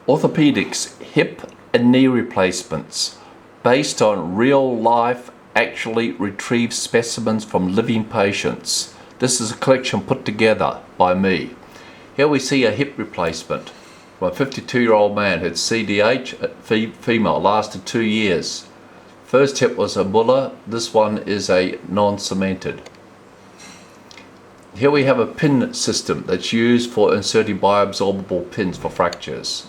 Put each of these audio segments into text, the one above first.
Orthopaedics hip and knee replacements based on real life, actually retrieved specimens from living patients. This is a collection put together by me. Here we see a hip replacement from a 52-year-old man who had CDH, female, lasted 2 years. First hip was a Muller, this one is a non-cemented. Here we have a pin system that's used for inserting bioabsorbable pins for fractures.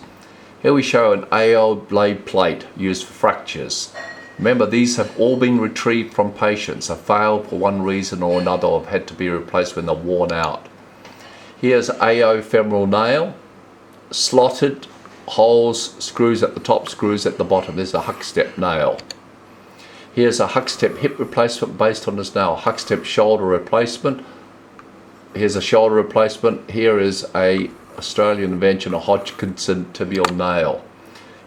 Here we show an AO blade plate used for fractures. Remember, these have all been retrieved from patients, have failed for one reason or another, or have had to be replaced when they're worn out. Here's AO femoral nail, slotted holes, screws at the top, screws at the bottom. There's a Huckstep nail. Here's a Huckstep hip replacement based on this nail. Huckstep shoulder replacement. Here's a shoulder replacement. Here is a Australian invention, a Hodgkinson tibial nail.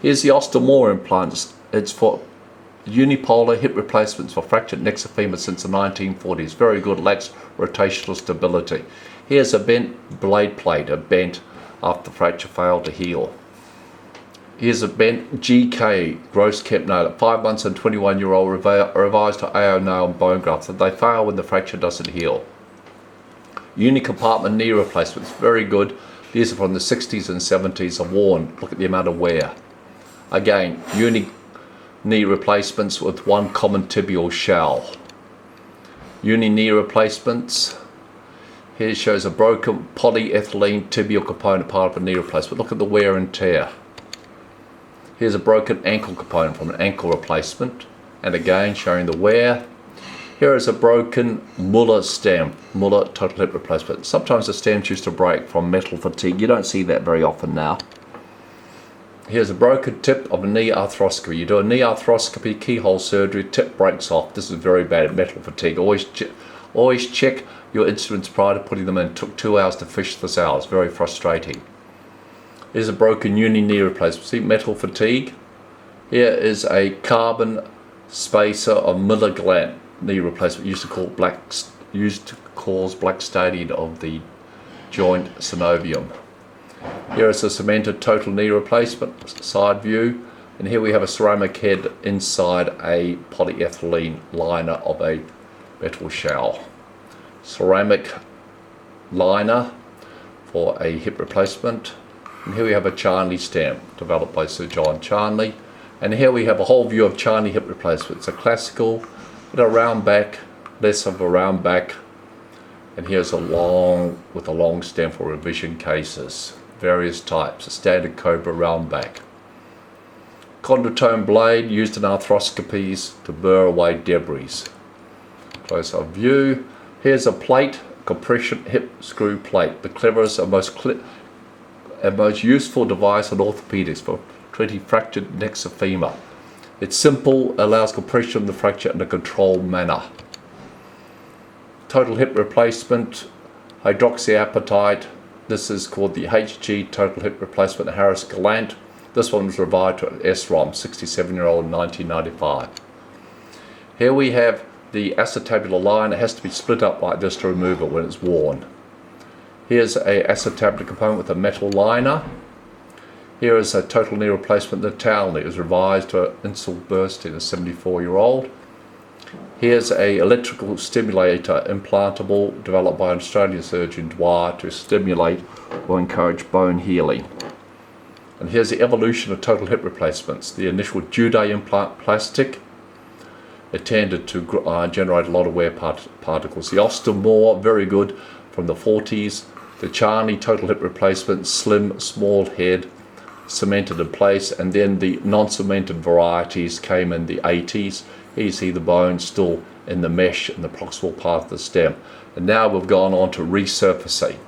Here's the Ostermoor implants. It's for unipolar hip replacements for fractured necks of femur since the 1940s. Very good, lacks rotational stability. Here's a bent blade plate, a bent after the fracture failed to heal. Here's a bent GK gross kept nail at 5 months and 21-year-old revised to AO nail and bone graft. They fail when the fracture doesn't heal. Uni-compartment knee replacements, very good. These are from the 60s and 70s, are worn. Look at the amount of wear. Again, uni knee replacements with one common tibial shell. Uni knee replacements. Here shows a broken polyethylene tibial component, part of a knee replacement. Look at the wear and tear. Here's a broken ankle component from an ankle replacement. And again, showing the wear. Here is a broken Muller stem, Muller total hip replacement. Sometimes the stems used to break from metal fatigue. You don't see that very often now. Here's a broken tip of a knee arthroscopy. You do a knee arthroscopy, keyhole surgery, tip breaks off. This is very bad, metal fatigue. Always check your instruments prior to putting them in. It took 2 hours to fish this out. It's very frustrating. Here's a broken uni knee replacement. See, metal fatigue. Here is a carbon spacer of Miller gland knee replacement. Used to cause black staining of the joint synovium. Here is a cemented total knee replacement, side view, and here we have a ceramic head inside a polyethylene liner of a metal shell. Ceramic liner for a hip replacement, and here we have a Charnley stem developed by Sir John Charnley, and here we have a whole view of Charnley hip replacement. It's a classical with a round back, less of a round back, and here's a long stem for revision cases. Various types, a standard cobra round back. Condotome blade used in arthroscopies to burr away debris. Close up view. Here's a plate, compression hip screw plate. The cleverest and most useful device in orthopedics for treating fractured necks of femur. It's simple, allows compression of the fracture in a controlled manner. Total hip replacement, hydroxyapatite. This is called the HG total hip replacement Harris Gallant. This one was revived to an SROM, 67-year-old in 1995. Here we have the acetabular line. It has to be split up like this to remove it when it's worn. Here's a acetabular component with a metal liner. Here is a total knee replacement, the towel knee. It was revised to an insult burst in a 74-year-old. Here's a electrical stimulator implantable developed by an Australian surgeon, Dwyer, to stimulate or encourage bone healing. And here's the evolution of total hip replacements. The initial Jude implant plastic. It tended to generate a lot of wear particles. The Ostermoor, very good, from the 40s. The Charnley total hip replacement, slim, small head, cemented in place, and then the non-cemented varieties came in the 80s. Here you see the bone still in the mesh in the proximal part of the stem. And now we've gone on to resurfacing.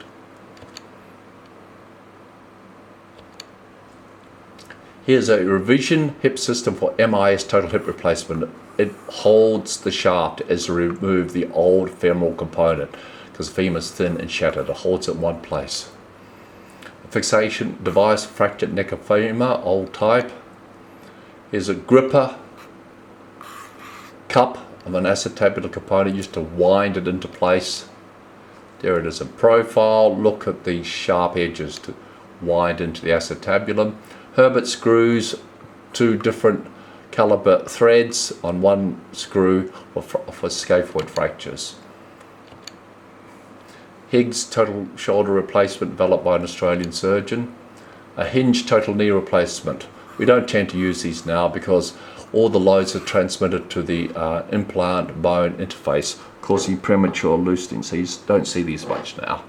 Here's a revision hip system for MIS total hip replacement. It holds the shaft as you remove the old femoral component because the femur is thin and shattered. It holds it in one place. Fixation device, fractured neck of femur, old type. Here's a gripper cup of an acetabular component used to wind it into place. There it is in profile. Look at the sharp edges to wind into the acetabulum. Herbert screws, 2 different caliber threads on one screw for scaphoid fractures. Higgs total shoulder replacement developed by an Australian surgeon. A hinge total knee replacement. We don't tend to use these now because all the loads are transmitted to the implant bone interface, causing premature loosening, so you don't see these much now.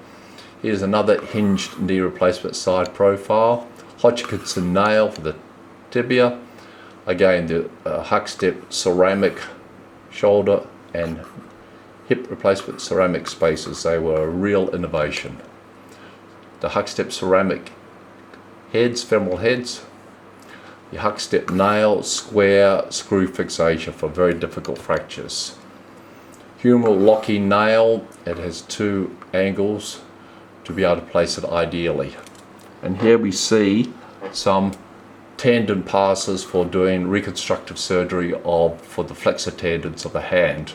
Here's another hinged knee replacement side profile. Hodgkinson nail for the tibia. Again, the Huckstep ceramic shoulder and hip replacement ceramic spaces. They were a real innovation. The Huckstep ceramic heads, femoral heads. The Huckstep nail, square screw fixation for very difficult fractures. Humeral locking nail, it has 2 angles to be able to place it ideally. And here we see some tendon passes for doing reconstructive surgery for the flexor tendons of the hand.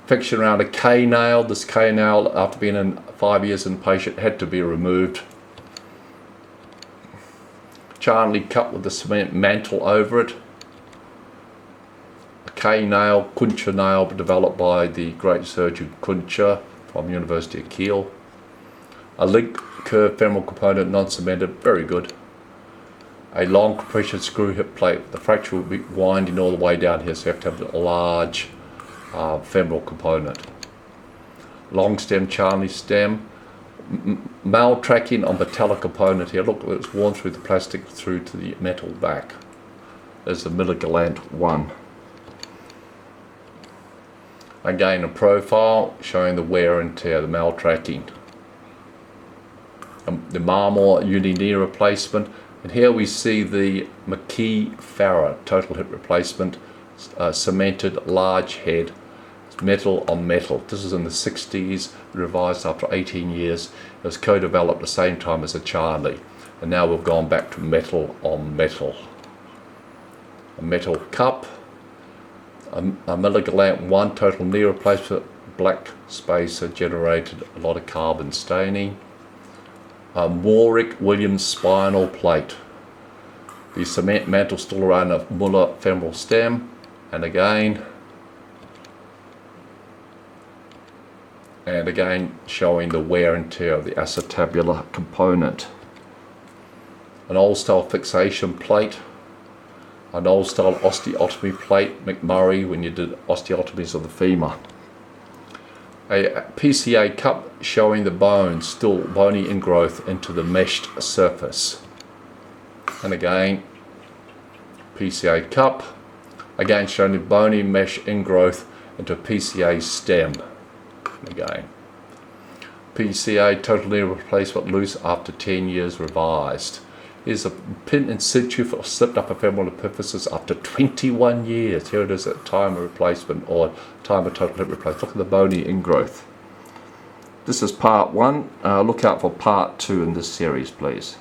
Fixation around a K nail. This K nail, after being in 5 years in patient, had to be removed. Charnley cut with the cement mantle over it. A K nail, Kuncha nail, developed by the great surgeon Kuncha from University of Kiel. A link curved femoral component, non-cemented, very good. A long compression screw hip plate. The fracture will be winding all the way down here, so you have to have a large femoral component. Long stem, Charnley stem. Mal tracking on patella component here. Look, it's worn through the plastic through to the metal back. There's the Miller-Gallant one. Again, a profile showing the wear and tear, the mal tracking. The Marmor uni knee replacement. And here we see the McKee-Farrer total hip replacement, cemented large head, metal on metal. This is in the 60s, revised after 18 years. It was co-developed at the same time as a Charnley, and now we've gone back to metal on metal. A metal cup, a Miller-Gallant 1 total knee replacement, black spacer, generated a lot of carbon staining. A Warwick-Williams spinal plate. The cement mantle still around a Muller femoral stem, and again showing the wear and tear of the acetabular component. An old style fixation plate, an old style osteotomy plate, McMurray, when you did osteotomies of the femur. A PCA cup showing the bone, still bony ingrowth into the meshed surface. And again, PCA cup, again showing the bony mesh ingrowth into a PCA stem. Again, PCA total knee replacement loose after 10 years revised. Here's a pin in situ for slipped upper femoral epiphysis after 21 years. Here it is at time of replacement or time of total hip replacement. Look at the bony ingrowth. This is part 1. Look out for part 2 in this series, please.